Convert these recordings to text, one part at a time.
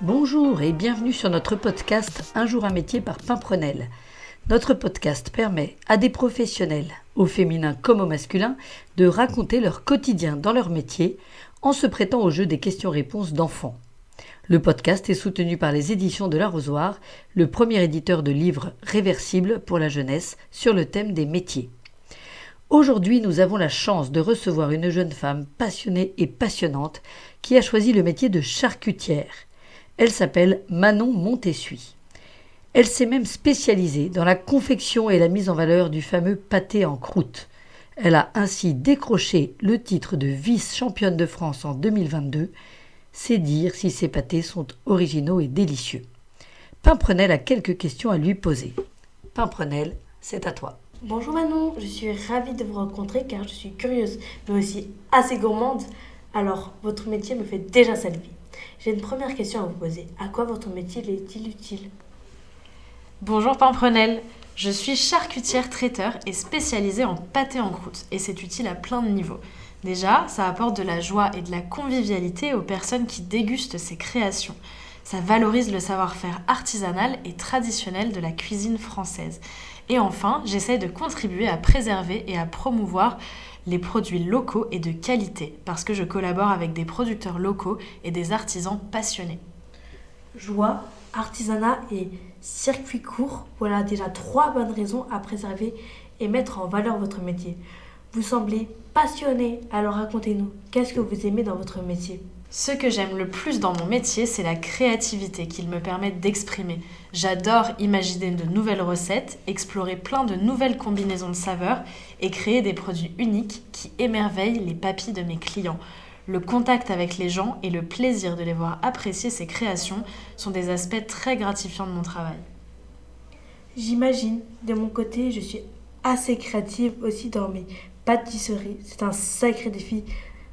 Bonjour et bienvenue sur notre podcast Un jour un métier par Pimprenel. Notre podcast permet à des professionnels, au féminin comme au masculin, de raconter leur quotidien dans leur métier en se prêtant au jeu des questions-réponses d'enfants. Le podcast est soutenu par les éditions de l'Arrosoir, le premier éditeur de livres réversibles pour la jeunesse sur le thème des métiers. Aujourd'hui, nous avons la chance de recevoir une jeune femme passionnée et passionnante qui a choisi le métier de charcutière. Elle s'appelle Manon Montessuie. Elle s'est même spécialisée dans la confection et la mise en valeur du fameux pâté en croûte. Elle a ainsi décroché le titre de vice-championne de France en 2022. C'est dire si ces pâtés sont originaux et délicieux. Pimprenel a quelques questions à lui poser. Pimprenel, c'est à toi. Bonjour Manon, je suis ravie de vous rencontrer car je suis curieuse mais aussi assez gourmande. Alors, votre métier me fait déjà saliver. J'ai une première question à vous poser. À quoi votre métier est-il utile ? Bonjour Pimprenel, je suis charcutière traiteur et spécialisée en pâté en croûte et c'est utile à plein de niveaux. Déjà, ça apporte de la joie et de la convivialité aux personnes qui dégustent ces créations. Ça valorise le savoir-faire artisanal et traditionnel de la cuisine française. Et enfin, j'essaie de contribuer à préserver et à promouvoir les produits locaux et de qualité, parce que je collabore avec des producteurs locaux et des artisans passionnés. Joie, artisanat et circuit court, voilà déjà 3 bonnes raisons à préserver et mettre en valeur votre métier. Vous semblez passionné, alors racontez-nous, qu'est-ce que vous aimez dans votre métier ? Ce que j'aime le plus dans mon métier, c'est la créativité qu'il me permet d'exprimer. J'adore imaginer de nouvelles recettes, explorer plein de nouvelles combinaisons de saveurs et créer des produits uniques qui émerveillent les papilles de mes clients. Le contact avec les gens et le plaisir de les voir apprécier ces créations sont des aspects très gratifiants de mon travail. J'imagine, de mon côté, je suis assez créative aussi dans mes pâtisseries. C'est un sacré défi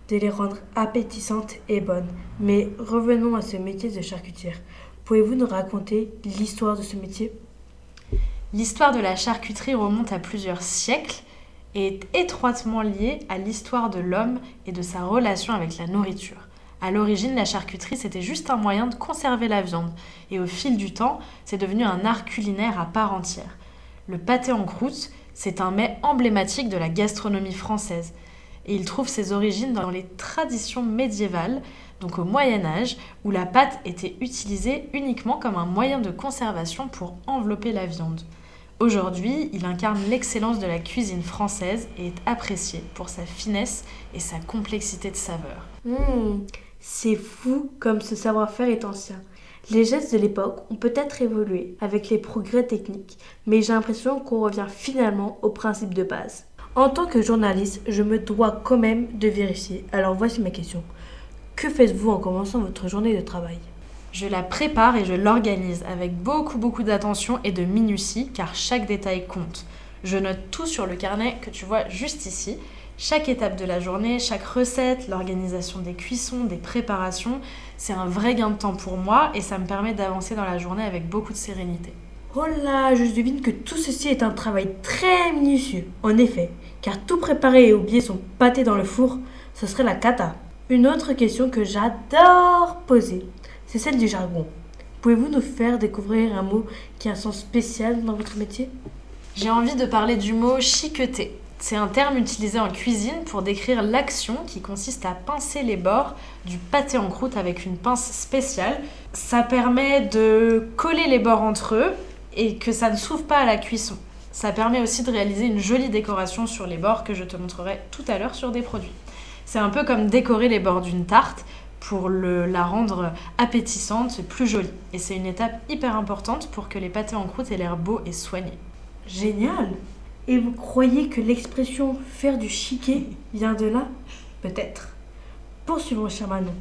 de les rendre appétissantes et bonnes. Mais revenons à ce métier de charcutière. Pouvez-vous nous raconter l'histoire de ce métier ? L'histoire de la charcuterie remonte à plusieurs siècles et est étroitement liée à l'histoire de l'homme et de sa relation avec la nourriture. À l'origine, la charcuterie, c'était juste un moyen de conserver la viande. Et au fil du temps, c'est devenu un art culinaire à part entière. Le pâté en croûte, c'est un mets emblématique de la gastronomie française. Et il trouve ses origines dans les traditions médiévales, donc au Moyen-Âge, où la pâte était utilisée uniquement comme un moyen de conservation pour envelopper la viande. Aujourd'hui, il incarne l'excellence de la cuisine française et est apprécié pour sa finesse et sa complexité de saveurs. C'est fou comme ce savoir-faire est ancien. Les gestes de l'époque ont peut-être évolué avec les progrès techniques, mais j'ai l'impression qu'on revient finalement au principe de base. En tant que journaliste, je me dois quand même de vérifier. Alors voici ma question. Que faites-vous en commençant votre journée de travail ? Je la prépare et je l'organise avec beaucoup d'attention et de minutie car chaque détail compte. Je note tout sur le carnet que tu vois juste ici. Chaque étape de la journée, chaque recette, l'organisation des cuissons, des préparations, c'est un vrai gain de temps pour moi et ça me permet d'avancer dans la journée avec beaucoup de sérénité. Oh là, je devine que tout ceci est un travail très minutieux. En effet, car tout préparer et oublier son pâté dans le four, ce serait la cata. Une autre question que j'adore poser, c'est celle du jargon. Pouvez-vous nous faire découvrir un mot qui a un sens spécial dans votre métier ? J'ai envie de parler du mot chiqueter. C'est un terme utilisé en cuisine pour décrire l'action qui consiste à pincer les bords du pâté en croûte avec une pince spéciale. Ça permet de coller les bords entre eux et que ça ne s'ouvre pas à la cuisson. Ça permet aussi de réaliser une jolie décoration sur les bords que je te montrerai tout à l'heure sur des produits. C'est un peu comme décorer les bords d'une tarte pour la rendre appétissante et plus jolie. Et c'est une étape hyper importante pour que les pâtés en croûte aient l'air beaux et soignés. Génial ! Et vous croyez que l'expression « faire du chiquet » vient de là ? Peut-être. Poursuivons, cher Manon.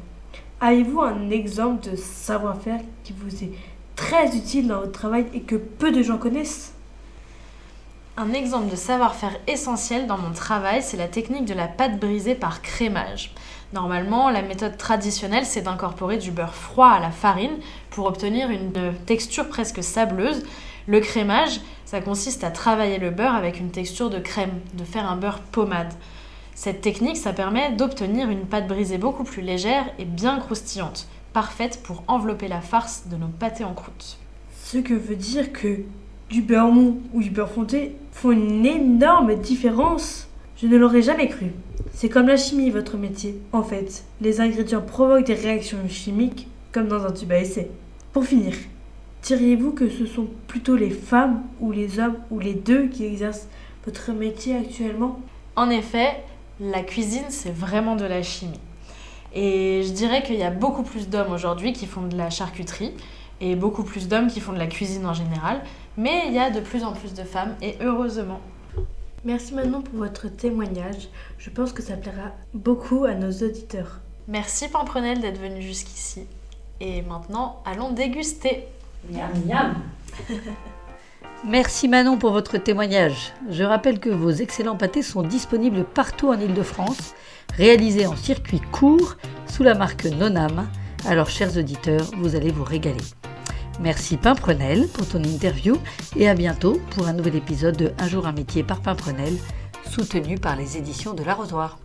Avez-vous un exemple de savoir-faire qui vous est très utile dans votre travail et que peu de gens connaissent ? Un exemple de savoir-faire essentiel dans mon travail, c'est la technique de la pâte brisée par crémage. Normalement, la méthode traditionnelle, c'est d'incorporer du beurre froid à la farine pour obtenir une texture presque sableuse. Le crémage, ça consiste à travailler le beurre avec une texture de crème, de faire un beurre pommade. Cette technique, ça permet d'obtenir une pâte brisée beaucoup plus légère et bien croustillante. parfaite pour envelopper la farce de nos pâtés en croûte. Ce que veut dire que du beurre mou ou du beurre fonté font une énorme différence. Je ne l'aurais jamais cru. C'est comme la chimie, votre métier. En fait, les ingrédients provoquent des réactions chimiques comme dans un tube à essai. Pour finir, diriez-vous que ce sont plutôt les femmes ou les hommes ou les deux qui exercent votre métier actuellement ? En effet, la cuisine, c'est vraiment de la chimie. Et je dirais qu'il y a beaucoup plus d'hommes aujourd'hui qui font de la charcuterie et beaucoup plus d'hommes qui font de la cuisine en général. Mais il y a de plus en plus de femmes et heureusement. Merci Manon pour votre témoignage. Je pense que ça plaira beaucoup à nos auditeurs. Merci Pamprenelle d'être venue jusqu'ici. Et maintenant, allons déguster. Miam miam. Merci Manon pour votre témoignage. Je rappelle que vos excellents pâtés sont disponibles partout en Île-de-France, réalisés en circuit court sous la marque Nonam. Alors chers auditeurs, vous allez vous régaler. Merci Pamprenelle pour ton interview et à bientôt pour un nouvel épisode de Un jour un métier par Pamprenelle, soutenu par les éditions de l'Arrosoir.